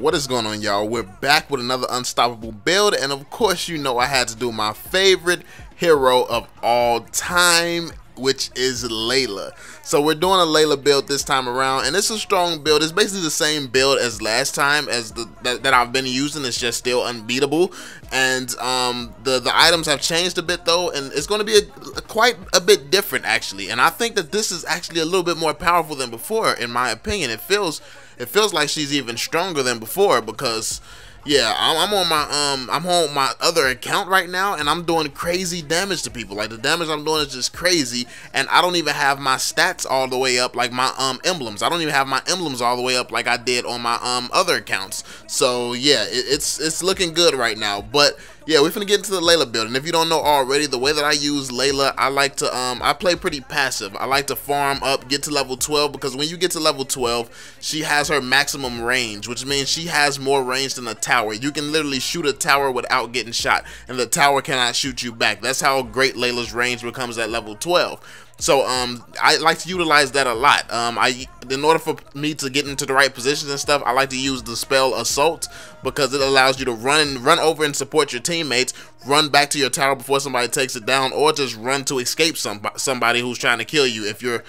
What is going on, y'all? We're back with another unstoppable build, and of course you know I had to do my favorite hero of all time, which is Layla. So we're doing a Layla build this time around, and it's a strong build. It's basically the same build as last time, as that I've been using. It's just still unbeatable, and the items have changed a bit though, and it's going to be quite a bit different actually. And I think that this is actually a little bit more powerful than before, in my opinion. It feels like she's even stronger than before, because yeah, I'm on my other account right now, and I'm doing crazy damage to people. Like, the damage I'm doing is just crazy, and I don't even have my stats all the way up, like my emblems. I don't even have my emblems all the way up like I did on my other accounts. So yeah, it's looking good right now. But yeah, we're finna get into the Layla build, and if you don't know already, the way that I use Layla, I like to I play pretty passive. I like to farm up, get to level 12, because when you get to level 12, she has her maximum range, which means she has more range than a tower. You can literally shoot a tower without getting shot, and the tower cannot shoot you back. That's how great Layla's range becomes at level 12. So I like to utilize that a lot. In order for me to get into the right positions and stuff, I like to use the spell Assault, because it allows you to run over and support your teammates, run back to your tower before somebody takes it down, or just run to escape somebody who's trying to kill you if you're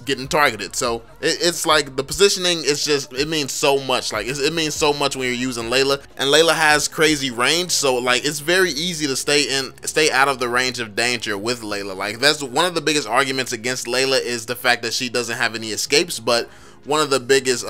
getting targeted. So it's like the positioning is just, it means so much. Like it means so much when you're using Layla, and Layla has crazy range, so like it's very easy to stay out of the range of danger with Layla. Like, that's one of the biggest arguments against Layla, is the fact that she doesn't have any escapes. But one of the biggest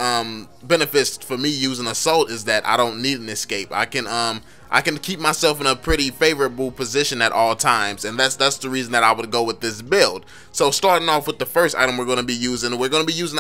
benefits for me using Assault is that I don't need an escape. I can keep myself in a pretty favorable position at all times, and that's the reason that I would go with this build. So starting off with the first item we're going to be using, we're going to be using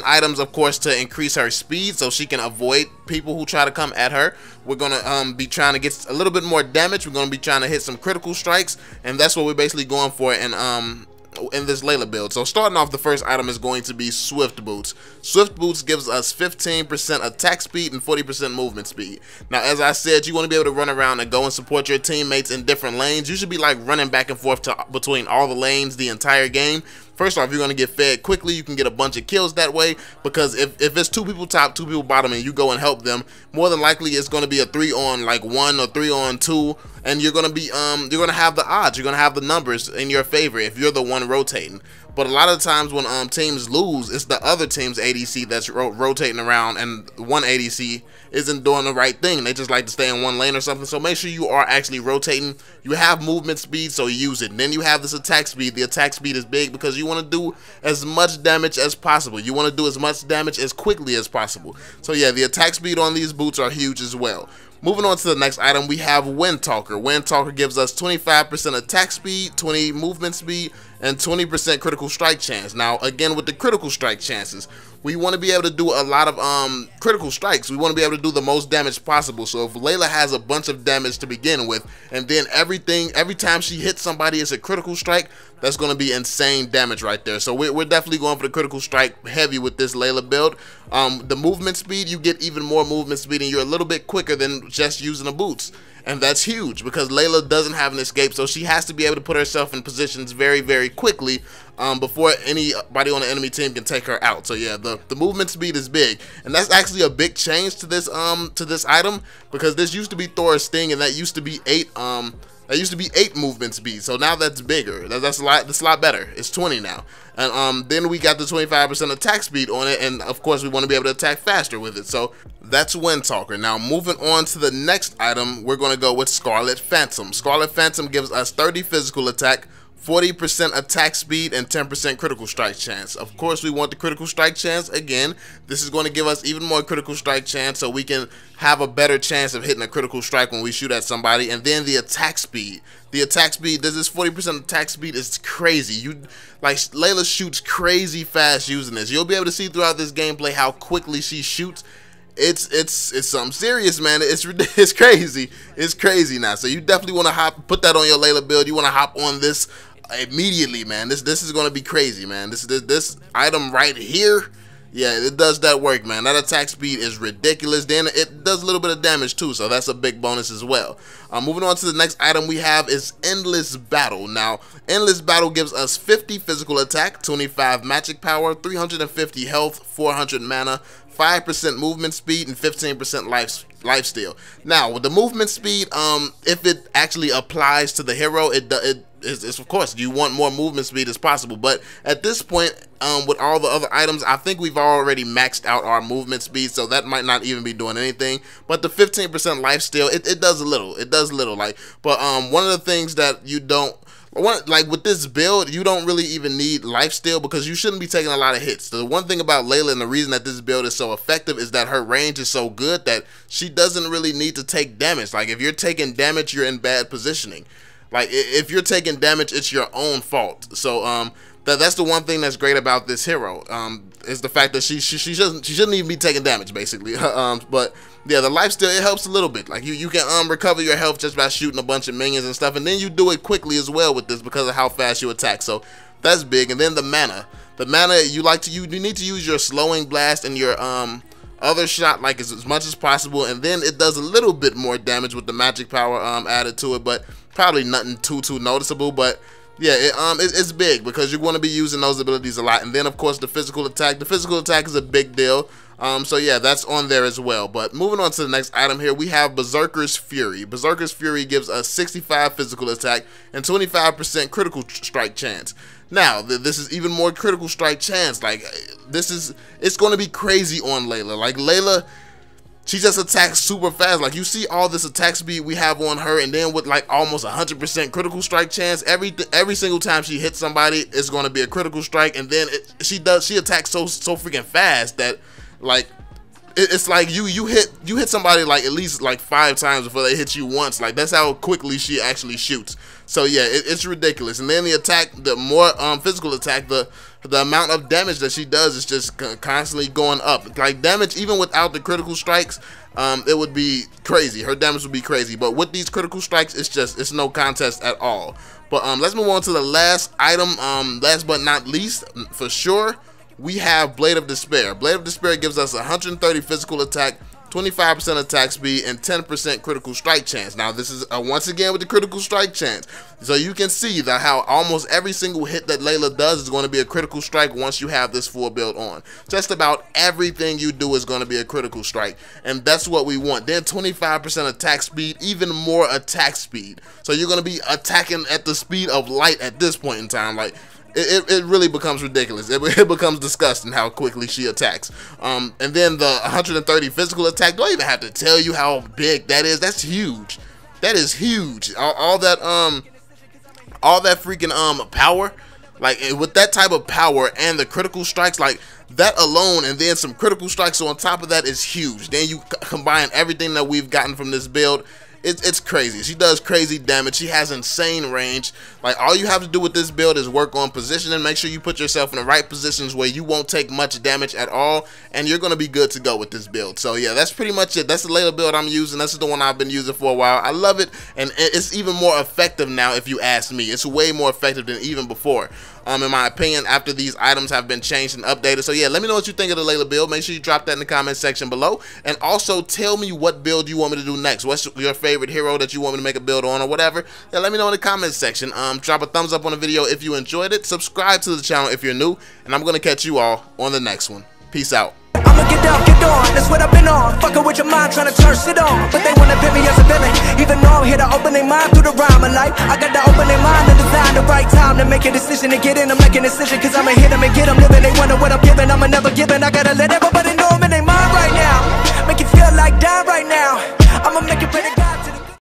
items, of course, to increase her speed so she can avoid people who try to come at her. We're going to be trying to get a little bit more damage. We're going to be trying to hit some critical strikes, and that's what we're basically going for in this Layla build. So starting off, the first item is going to be Swift Boots. Swift Boots gives us 15% attack speed and 40% movement speed. Now, as I said, you want to be able to run around and go and support your teammates in different lanes. You should be like running back and forth between all the lanes the entire game. First off, you're going to get fed quickly. You can get a bunch of kills that way, because if it's 2 people top, 2 people bottom, and you go and help them, more than likely it's going to be a 3-on-1 or 3-on-2, and you're going to have the odds, you're going to have the numbers in your favor if you're the one rotating. But a lot of times when teams lose, it's the other team's ADC that's rotating around, and one ADC isn't doing the right thing. They just like to stay in one lane or something. So make sure you are actually rotating. You have movement speed, so use it. And then you have this attack speed. The attack speed is big because you want to do as much damage as possible. You want to do as much damage as quickly as possible. So yeah, the attack speed on these boots are huge as well. Moving on to the next item, we have Wind Talker. Wind Talker gives us 25% attack speed, 20 movement speed, and 20% critical strike chance. Now, again, with the critical strike chances, we want to be able to do a lot of critical strikes. We want to be able to do the most damage possible. So if Layla has a bunch of damage to begin with, and then every time she hits somebody is a critical strike, that's going to be insane damage right there. So we're definitely going for the critical strike heavy with this Layla build. The movement speed, you get even more movement speed, and you're a little bit quicker than just using the boots. And that's huge, because Layla doesn't have an escape, so she has to be able to put herself in positions very, very quickly before anybody on the enemy team can take her out. So yeah, the movement speed is big, and that's actually a big change to this item, because this used to be Thor's Sting, and that used to be 8 movement speed. So now that's bigger. That's a lot better. It's 20 now. And then we got the 25% attack speed on it, and of course we want to be able to attack faster with it. So that's Wind Talker. Now moving on to the next item, we're going to go with Scarlet Phantom. Scarlet Phantom gives us 30 physical attack, 40% attack speed, and 10% critical strike chance. Of course, we want the critical strike chance. Again, this is going to give us even more critical strike chance, so we can have a better chance of hitting a critical strike when we shoot at somebody. And then the attack speed. The attack speed, this 40% attack speed is crazy. Layla shoots crazy fast using this. You'll be able to see throughout this gameplay how quickly she shoots. It's something serious, man. It's crazy. It's crazy now. So you definitely want to put that on your Layla build. You want to hop on this immediately, man. This is going to be crazy, man. This item right here Yeah, it does that work, man. That attack speed is ridiculous. Then it does a little bit of damage too, so that's a big bonus as well. Moving on to the next item we have is Endless Battle. Now, Endless Battle gives us 50 physical attack, 25 magic power, 350 health, 400 mana, 5% movement speed, and 15% life steal. Now, with the movement speed, if it actually applies to the hero, it's of course you want more movement speed as possible, but at this point, with all the other items, I think we've already maxed out our movement speed, so that might not even be doing anything. But the 15% life steal, it does a little, like, but one of the things that you don't, like with this build, you don't really even need lifesteal because you shouldn't be taking a lot of hits. The one thing about Layla and the reason that this build is so effective is that her range is so good that she doesn't really need to take damage. Like if you're taking damage, you're in bad positioning. Like if you're taking damage, it's your own fault. So that's the one thing that's great about this hero, is the fact that she shouldn't even be taking damage basically. But yeah, the lifesteal, it helps a little bit. Like you can recover your health just by shooting a bunch of minions and stuff, and then you do it quickly as well with this because of how fast you attack. So that's big. And then the mana, you need to use your slowing blast and your other shot like as much as possible, and then it does a little bit more damage with the magic power added to it, but probably nothing too noticeable. But yeah, it's big because you're going to be using those abilities a lot. And then of course the physical attack is a big deal. So yeah, that's on there as well. But moving on to the next item here, we have Berserker's Fury. Berserker's Fury gives us 65 physical attack and 25% critical strike chance. Now, this is even more critical strike chance. Like it's going to be crazy on Layla. Like Layla, she just attacks super fast. Like you see all this attack speed we have on her, and then with like almost 100% critical strike chance, every single time she hits somebody, it's going to be a critical strike. And then she attacks so freaking fast that like it's like you hit somebody like at least like 5 times before they hit you once. Like that's how quickly she actually shoots. So yeah, it's ridiculous. And then the attack, the more physical attack, the amount of damage that she does is just constantly going up. Like damage, even without the critical strikes, it would be crazy. Her damage would be crazy. But with these critical strikes, it's no contest at all. But let's move on to the last item. Last but not least, for sure, we have Blade of Despair. Blade of Despair gives us 130 physical attack, 25% attack speed, and 10% critical strike chance. Now this is once again with the critical strike chance, so you can see that how almost every single hit that Layla does is going to be a critical strike once you have this full build on. Just about everything you do is going to be a critical strike, and that's what we want. Then 25% attack speed, even more attack speed, so you're going to be attacking at the speed of light at this point in time. Like it really becomes ridiculous. It becomes disgusting how quickly she attacks. And then the 130 physical attack, do I even have to tell you how big that is? That's huge. That is huge. All that freaking power, like with that type of power and the critical strikes, like that alone, and then some critical strikes on top of that is huge. Then you combine everything that we've gotten from this build. It's crazy. She does crazy damage. She has insane range. Like all you have to do with this build is work on positioning. Make sure you put yourself in the right positions where you won't take much damage at all, and you're going to be good to go with this build. So yeah, that's pretty much it. That's the Layla build I'm using. That's the one I've been using for a while. I love it, and it's even more effective now if you ask me. It's way more effective than even before, in my opinion, after these items have been changed and updated. So yeah, let me know what you think of the Layla build. Make sure you drop that in the comment section below, and also tell me what build you want me to do next. What's your favorite hero that you want me to make a build on or whatever? Yeah, let me know in the comment section. Drop a thumbs up on the video if you enjoyed it. Subscribe to the channel if you're new, and I'm gonna catch you all on the next one. Peace out. I'ma get down, get on, that's what I've been on. Fucking with your mind, trying to turn shit on. But they wanna pit me as a villain, even though I'm here to open their mind through the rhyme of life. I got to open their mind and design the right time to make a decision to get in. I'm making a decision, cause I'ma hit them and get them living. They wonder what